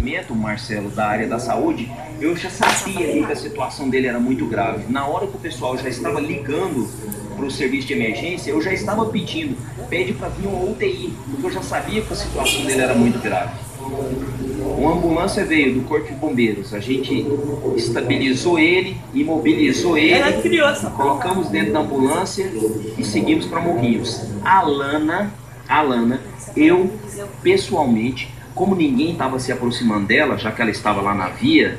momento, Marcelo, da área da saúde, eu já sabia ali que a situação dele era muito grave. Na hora que o pessoal já estava ligando para o serviço de emergência, eu já estava pedindo, pede para vir uma UTI, porque eu já sabia que a situação dele era muito grave. Uma ambulância veio do Corpo de Bombeiros, a gente estabilizou ele, imobilizou ele, colocamos dentro da ambulância e seguimos para Morrinhos. A Alana, eu pessoalmente, como ninguém estava se aproximando dela, já que ela estava lá na via,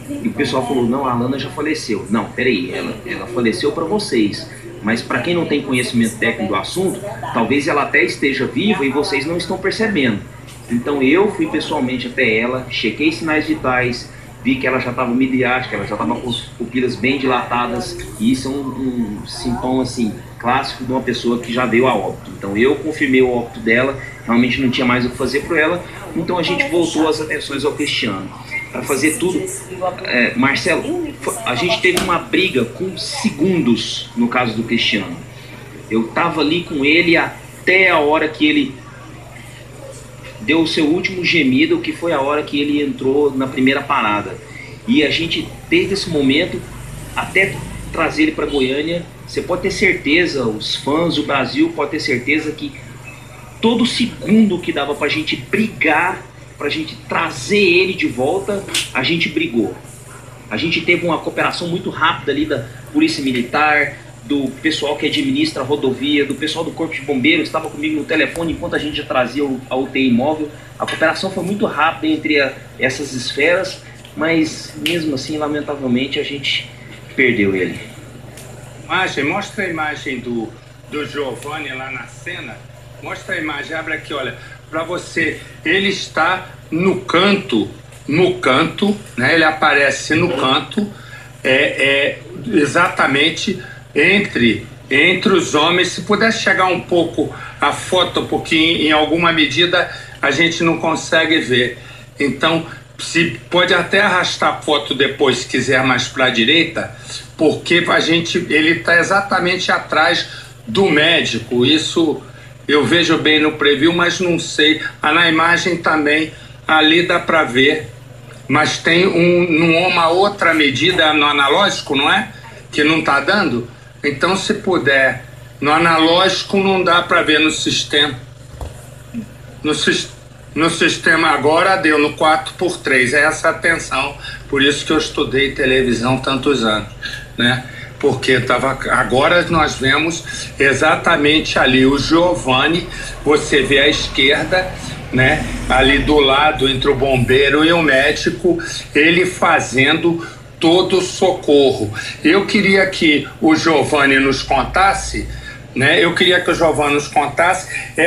e o pessoal falou, não, a Alana já faleceu. Não, peraí, ela faleceu para vocês, mas para quem não tem conhecimento técnico do assunto, talvez ela até esteja viva e vocês não estão percebendo. Então eu fui pessoalmente até ela, chequei sinais vitais, vi que ela já estava midiática, ela já estava com as pupilas bem dilatadas, e isso é um sintoma assim, clássico de uma pessoa que já veio a óbito. Então eu confirmei o óbito dela, realmente não tinha mais o que fazer por ela, então a gente voltou as atenções ao Cristiano para fazer tudo. Marcelo, a gente teve uma briga com segundos no caso do Cristiano. Eu estava ali com ele até a hora que ele deu o seu último gemido, que foi a hora que ele entrou na primeira parada. E a gente, desde esse momento, até trazer ele para Goiânia, você pode ter certeza, os fãs do Brasil podem ter certeza que todo segundo que dava para a gente brigar, para a gente trazer ele de volta, a gente brigou. A gente teve uma cooperação muito rápida ali da Polícia Militar, do pessoal que administra a rodovia, do pessoal do Corpo de Bombeiros, estava comigo no telefone enquanto a gente já trazia a UTI móvel. A cooperação foi muito rápida entre essas esferas, mas mesmo assim, lamentavelmente, a gente perdeu ele. Mostra a imagem do Giovanni lá na cena. Mostra a imagem, abre aqui, olha, para você. Ele está no canto, né? Ele aparece no canto, exatamente entre os homens. Se puder chegar um pouco a foto, porque em alguma medida a gente não consegue ver. Então, se pode até arrastar a foto depois, se quiser, mais para a direita, porque ele está exatamente atrás do médico. Isso eu vejo bem no preview, mas não sei. Na imagem também, ali dá para ver, mas tem uma outra medida no analógico, não é? Que não está dando. Então, se puder, no analógico não dá para ver no sistema. No sistema agora deu no 4x3, é essa atenção. Por isso que eu estudei televisão tantos anos, né? Porque agora nós vemos exatamente ali o Giovanni, você vê à esquerda, né? Ali do lado entre o bombeiro e o médico, ele fazendo todo o socorro. Eu queria que o Giovanni nos contasse, né?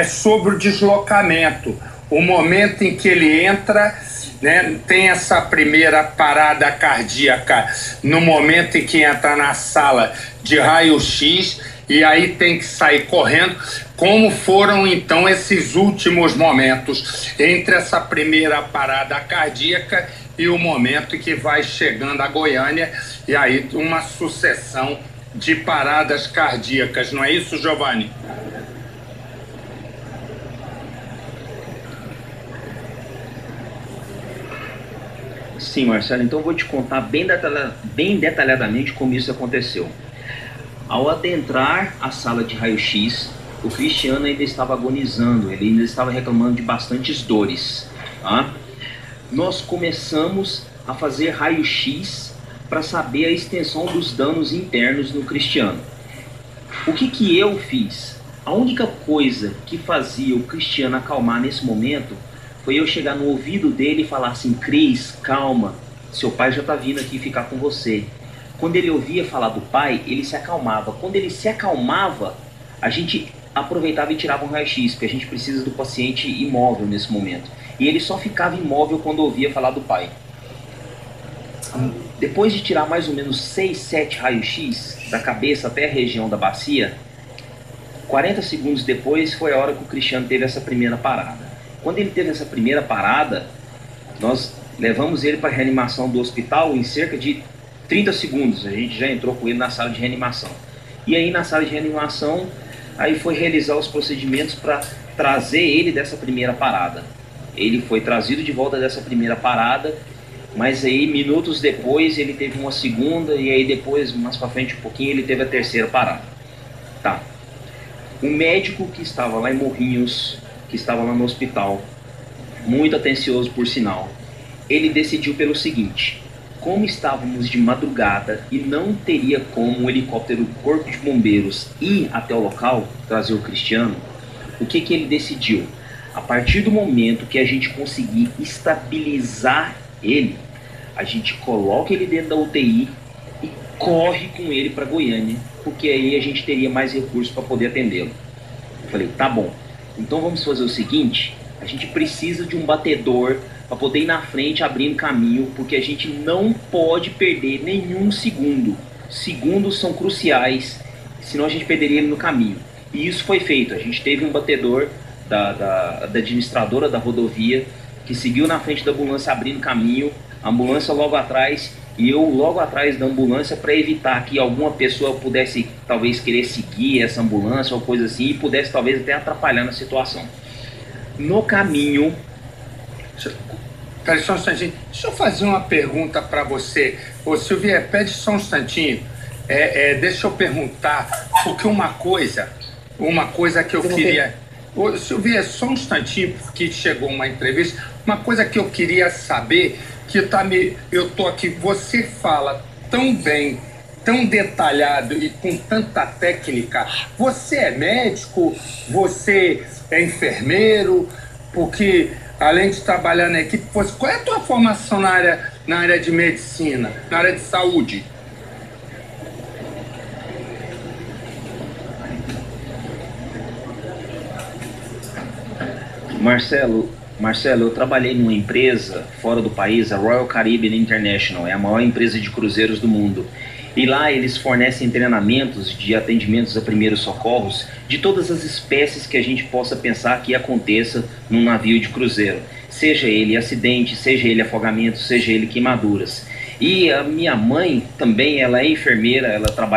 Sobre o deslocamento, o momento em que ele entra, né? Tem essa primeira parada cardíaca no momento em que entra na sala de raio-x, e aí tem que sair correndo. Como foram então esses últimos momentos entre essa primeira parada cardíaca e o momento em que vai chegando a Goiânia, e aí uma sucessão de paradas cardíacas, não é isso, Giovanni? Sim, Marcelo, então eu vou te contar bem detalhadamente como isso aconteceu. Ao adentrar a sala de raio-x, o Cristiano ainda estava agonizando, ele ainda estava reclamando de bastantes dores, tá? Nós começamos a fazer raio-x para saber a extensão dos danos internos no Cristiano. O que eu fiz? A única coisa que fazia o Cristiano acalmar nesse momento foi eu chegar no ouvido dele e falar assim: Cris, calma, seu pai já está vindo aqui ficar com você. Quando ele ouvia falar do pai, ele se acalmava. Quando ele se acalmava, a gente aproveitava e tirava um raio-x, porque a gente precisa do paciente imóvel nesse momento. E ele só ficava imóvel quando ouvia falar do pai. Depois de tirar mais ou menos 6, 7 raios-x da cabeça até a região da bacia, 40 segundos depois foi a hora que o Cristiano teve essa primeira parada. Quando ele teve essa primeira parada, nós levamos ele para a reanimação do hospital em cerca de 30 segundos. A gente já entrou com ele na sala de reanimação. E aí na sala de reanimação, aí foi realizar os procedimentos para trazer ele dessa primeira parada. Ele foi trazido de volta dessa primeira parada, mas aí minutos depois ele teve uma segunda, e aí depois, mais pra frente um pouquinho, ele teve a terceira parada. Tá. O médico que estava lá em Morrinhos, que estava lá no hospital, muito atencioso por sinal, ele decidiu pelo seguinte: como estávamos de madrugada e não teria como um helicóptero do Corpo de Bombeiros ir até o local, trazer o Cristiano, o que ele decidiu? A partir do momento que a gente conseguir estabilizar ele, a gente coloca ele dentro da UTI e corre com ele para Goiânia, porque aí a gente teria mais recursos para poder atendê-lo. Eu falei, tá bom, então vamos fazer o seguinte: a gente precisa de um batedor para poder ir na frente abrindo caminho, porque a gente não pode perder nenhum segundo. Segundos são cruciais, senão a gente perderia ele no caminho. E isso foi feito. A gente teve um batedor da administradora da rodovia que seguiu na frente da ambulância abrindo caminho, a ambulância logo atrás e eu logo atrás da ambulância, para evitar que alguma pessoa pudesse talvez querer seguir essa ambulância ou coisa assim, e pudesse talvez até atrapalhar na situação. No caminho... Peraí só um instantinho. Deixa eu fazer uma pergunta para você. Ô Silvia, pede só um instantinho. Deixa eu perguntar, porque uma coisa que eu queria... Ô Silvia, só um instantinho, porque chegou uma entrevista. Uma coisa que eu queria saber, que eu tô aqui, você fala tão bem, tão detalhado e com tanta técnica. Você é médico? Você é enfermeiro? Porque, além de trabalhar na equipe, qual é a tua formação na área de medicina, na área de saúde? Marcelo, eu trabalhei numa empresa fora do país, a Royal Caribbean International, é a maior empresa de cruzeiros do mundo. E lá eles fornecem treinamentos de atendimentos a primeiros socorros de todas as espécies que a gente possa pensar que aconteça num navio de cruzeiro. Seja ele acidente, seja ele afogamento, seja ele queimaduras. E a minha mãe também, ela é enfermeira, ela trabalha